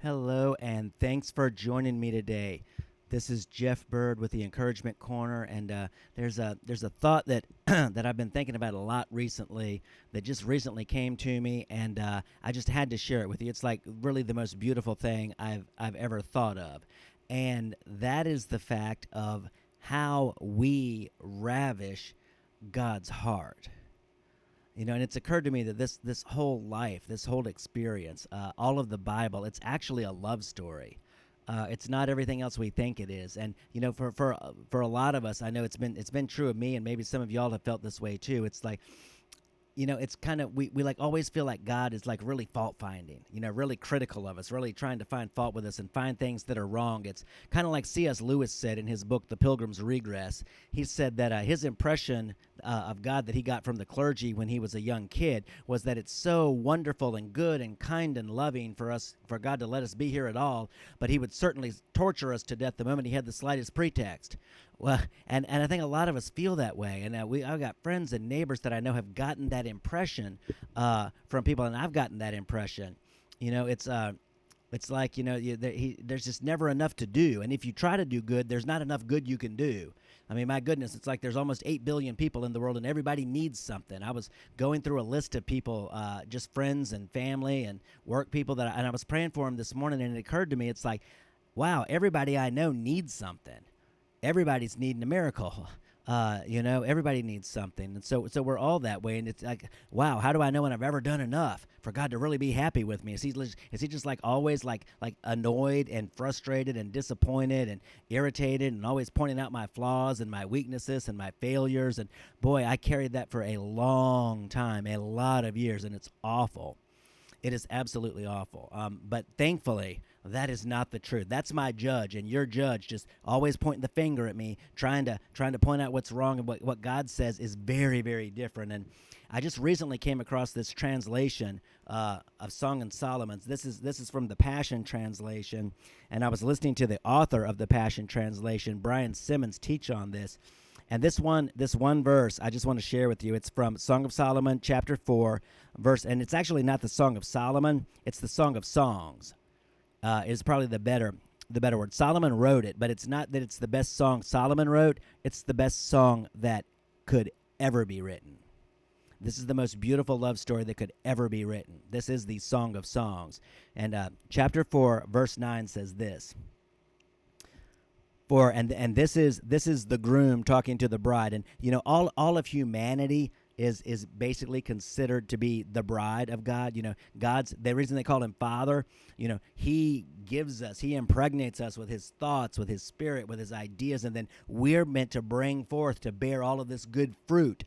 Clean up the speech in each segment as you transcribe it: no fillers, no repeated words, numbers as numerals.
Hello, and thanks for joining me today. This is Jeff Bird with the Encouragement Corner, and there's a thought that that I've been thinking about a lot recently. That just recently came to me, and I just had to share it with you. It's like really the most beautiful thing I've ever thought of, and that is the fact of how we ravish God's heart. And it's occurred to me that this whole life, this whole experience, all of the Bible, it's actually a love story. It's not everything else we think it is. And for a lot of us, I know it's been true of me, and maybe some of y'all have felt this way too. It's like, it's kind of we like always feel like God is like really fault finding, really critical of us, really trying to find fault with us and find things that are wrong. It's kind of like C.S. Lewis said in his book, The Pilgrim's Regress. He said that his impression of God that he got from the clergy when he was a young kid was that it's so wonderful and good and kind and loving for God to let us be here at all, but he would certainly torture us to death the moment he had the slightest pretext. Well, and I think a lot of us feel that way, and I've got friends and neighbors that I know have gotten that impression from people, and I've gotten that impression. It's like there's just never enough to do, and if you try to do good, there's not enough good you can do. I mean, my goodness, it's like there's almost 8 billion people in the world, and everybody needs something. I was going through a list of people, just friends and family and work people and I was praying for them this morning, and it occurred to me, it's like, wow, everybody I know needs something. Everybody's needing a miracle. Everybody needs something, and so we're all that way. And it's like, wow, how do I know when I've ever done enough for God to really be happy with me? Is he just like always like annoyed and frustrated and disappointed and irritated and always pointing out my flaws and my weaknesses and my failures? And boy, I carried that for a long time, a lot of years, and it's awful. It is absolutely awful. But thankfully, that is not the truth. That's my judge, and your judge just always pointing the finger at me, trying to point out what's wrong, and what God says is very, very different. And I just recently came across this translation of Song of Solomon. This is from the Passion Translation, and I was listening to the author of the Passion Translation, Brian Simmons, teach on this. And this one verse I just want to share with you. It's from Song of Solomon, chapter 4, verse, and it's actually not the Song of Solomon. It's the Song of Songs. Is probably the better word. Solomon wrote it, but it's not that it's the best song Solomon wrote. It's the best song that could ever be written. This is the most beautiful love story that could ever be written. This is the Song of Songs. And chapter 4, verse 9 says this. And this is the groom talking to the bride, and all of humanity is basically considered to be the bride of God. God's the reason they call him Father. He gives us, he impregnates us with his thoughts, with his spirit, with his ideas, and then we're meant to bring forth, to bear all of this good fruit.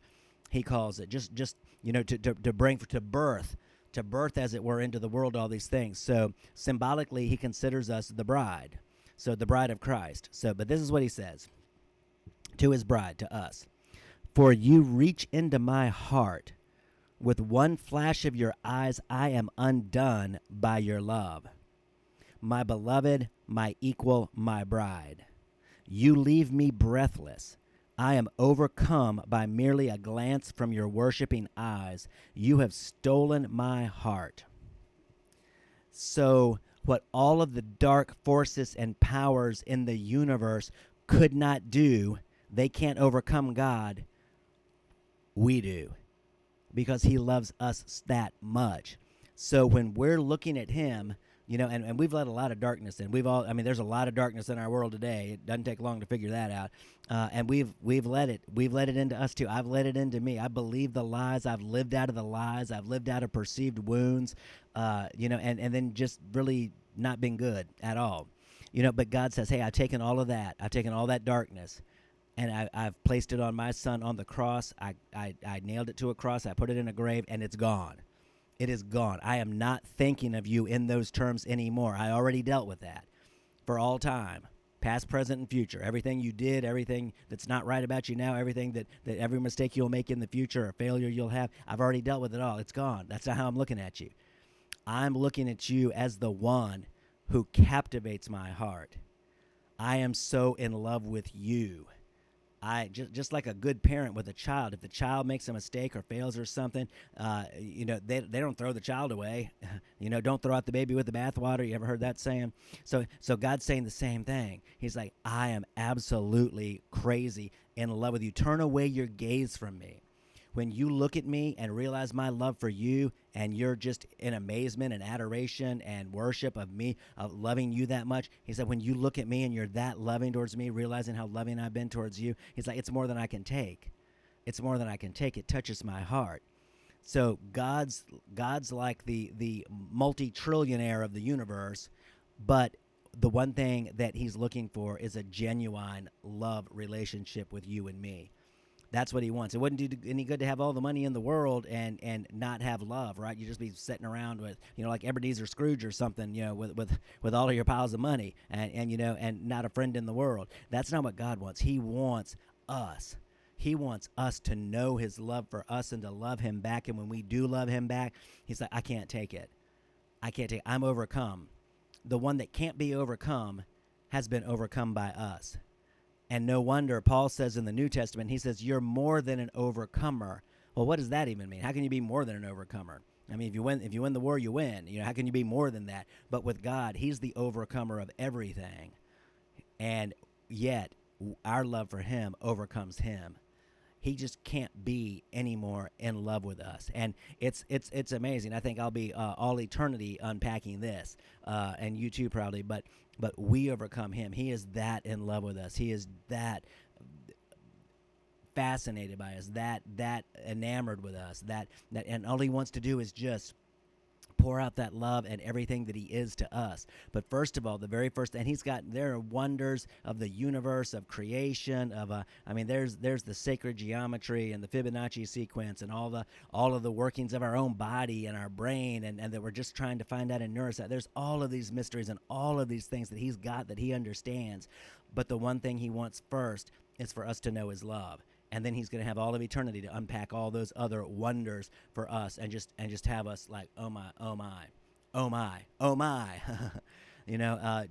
He calls it just to bring to birth. To birth, as it were, into the world all these things. So symbolically, he considers us the bride. So the bride of Christ. But this is what he says to his bride, to us. For you reach into my heart. With one flash of your eyes, I am undone by your love. My beloved, my equal, my bride. You leave me breathless. I am overcome by merely a glance from your worshiping eyes. You have stolen my heart. So what all of the dark forces and powers in the universe could not do, they can't overcome God. We do, because he loves us that much. So when we're looking at him, and we've let a lot of darkness in. There's a lot of darkness in our world today. It doesn't take long to figure that out. And we've let it into us too. I've let it into me. I believe the lies. I've lived out of the lies. I've lived out of perceived wounds, and then just really not been good at all. But God says, hey, I've taken all of that. I've taken all that darkness, and I've placed it on my son on the cross. I nailed it to a cross. I put it in a grave, and it's gone. It is gone. I am not thinking of you in those terms anymore. I already dealt with that for all time, past, present, and future. Everything you did, everything that's not right about you now, everything that every mistake you'll make in the future or failure you'll have, I've already dealt with it all. It's gone. That's not how I'm looking at you. I'm looking at you as the one who captivates my heart. I am so in love with you. I just like a good parent with a child. If the child makes a mistake or fails or something, they don't throw the child away. Don't throw out the baby with the bathwater. You ever heard that saying? So God's saying the same thing. He's like, I am absolutely crazy in love with you. Turn away your gaze from me. When you look at me and realize my love for you, and you're just in amazement and adoration and worship of me, of loving you that much, he said, when you look at me and you're that loving towards me, realizing how loving I've been towards you, he's like, it's more than I can take. It's more than I can take. It touches my heart. So God's like the multi-trillionaire of the universe, but the one thing that he's looking for is a genuine love relationship with you and me. That's what he wants. It wouldn't do any good to have all the money in the world and not have love, right? You just be sitting around with, like Ebenezer Scrooge or something, with all of your piles of money and not a friend in the world. That's not what God wants. He wants us. He wants us to know his love for us and to love him back. And when we do love him back, he's like, I can't take it. I can't take it. I'm overcome. The one that can't be overcome has been overcome by us. And no wonder Paul says in the New Testament, he says, you're more than an overcomer. Well, what does that even mean? How can you be more than an overcomer? I mean, if you win the war, you win. How can you be more than that? But with God, he's the overcomer of everything. And yet, our love for him overcomes him. He just can't be any more in love with us, and it's amazing. I think I'll be all eternity unpacking this, and you too probably. But we overcome him. He is that in love with us. He is that fascinated by us, that enamored with us, that and all he wants to do is just pour out that love and everything that he is to us. But first of all, the very first, and there are wonders of the universe, of creation, there's the sacred geometry and the Fibonacci sequence and all of the workings of our own body and our brain, and that we're just trying to find out in neuroscience. There's all of these mysteries and all of these things that he's got, that he understands. But the one thing he wants first is for us to know his love. And then he's going to have all of eternity to unpack all those other wonders for us, and just have us like, oh my, oh my, oh my, oh my,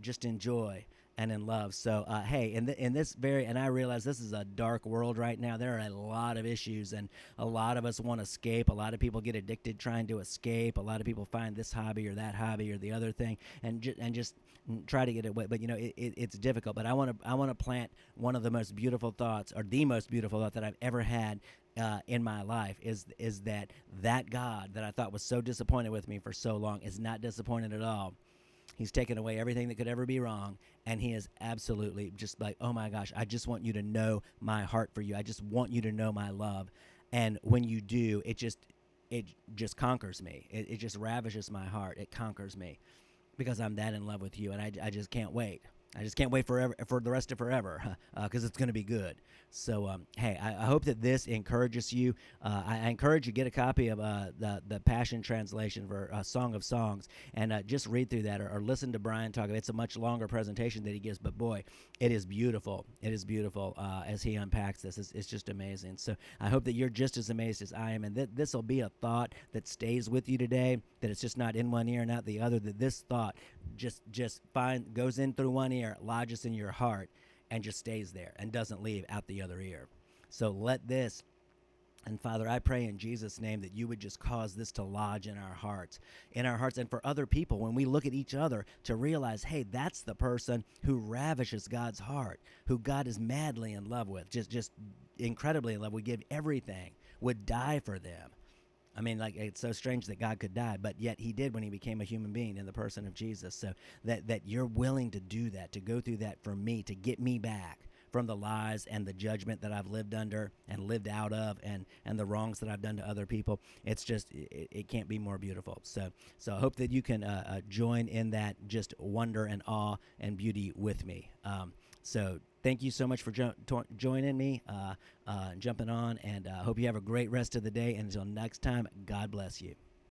just enjoy and in love. So, hey, in this and I realize this is a dark world right now. There are a lot of issues, and a lot of us want to escape. A lot of people get addicted trying to escape. A lot of people find this hobby or that hobby or the other thing, and just try to get away. But it's difficult. But I want to plant one of the most beautiful thoughts, or the most beautiful thought that I've ever had in my life is that God that I thought was so disappointed with me for so long is not disappointed at all. He's taken away everything that could ever be wrong, and he is absolutely just like, oh my gosh, I just want you to know my heart for you. I just want you to know my love. And when you do, it just conquers me. It just ravishes my heart. It conquers me because I'm that in love with you, and I just can't wait. I just can't wait forever, for the rest of forever, because it's going to be good. So, hey, I hope that this encourages you. I encourage you to get a copy of the Passion Translation for Song of Songs, and just read through that, or listen to Brian talk. It's a much longer presentation that he gives, but boy, it is beautiful. It is beautiful as he unpacks this. It's just amazing. So I hope that you're just as amazed as I am, and that this will be a thought that stays with you today, that it's just not in one ear and out the other, that this thought just goes in through one ear, lodges in your heart, and just stays there and doesn't leave out the other ear. So let this, and Father, I pray in Jesus' name that you would just cause this to lodge in our hearts, and for other people, when we look at each other, to realize, hey, that's the person who ravishes God's heart, who God is madly in love with, just incredibly in love, would give everything, would die for them. I mean, like, it's so strange that God could die, but yet he did when he became a human being in the person of Jesus. So that you're willing to do that, to go through that for me, to get me back from the lies and the judgment that I've lived under and lived out of, and the wrongs that I've done to other people. It's just, it can't be more beautiful. So I hope that you can join in that just wonder and awe and beauty with me. So thank you so much for joining me, jumping on, and hope you have a great rest of the day. And until next time, God bless you.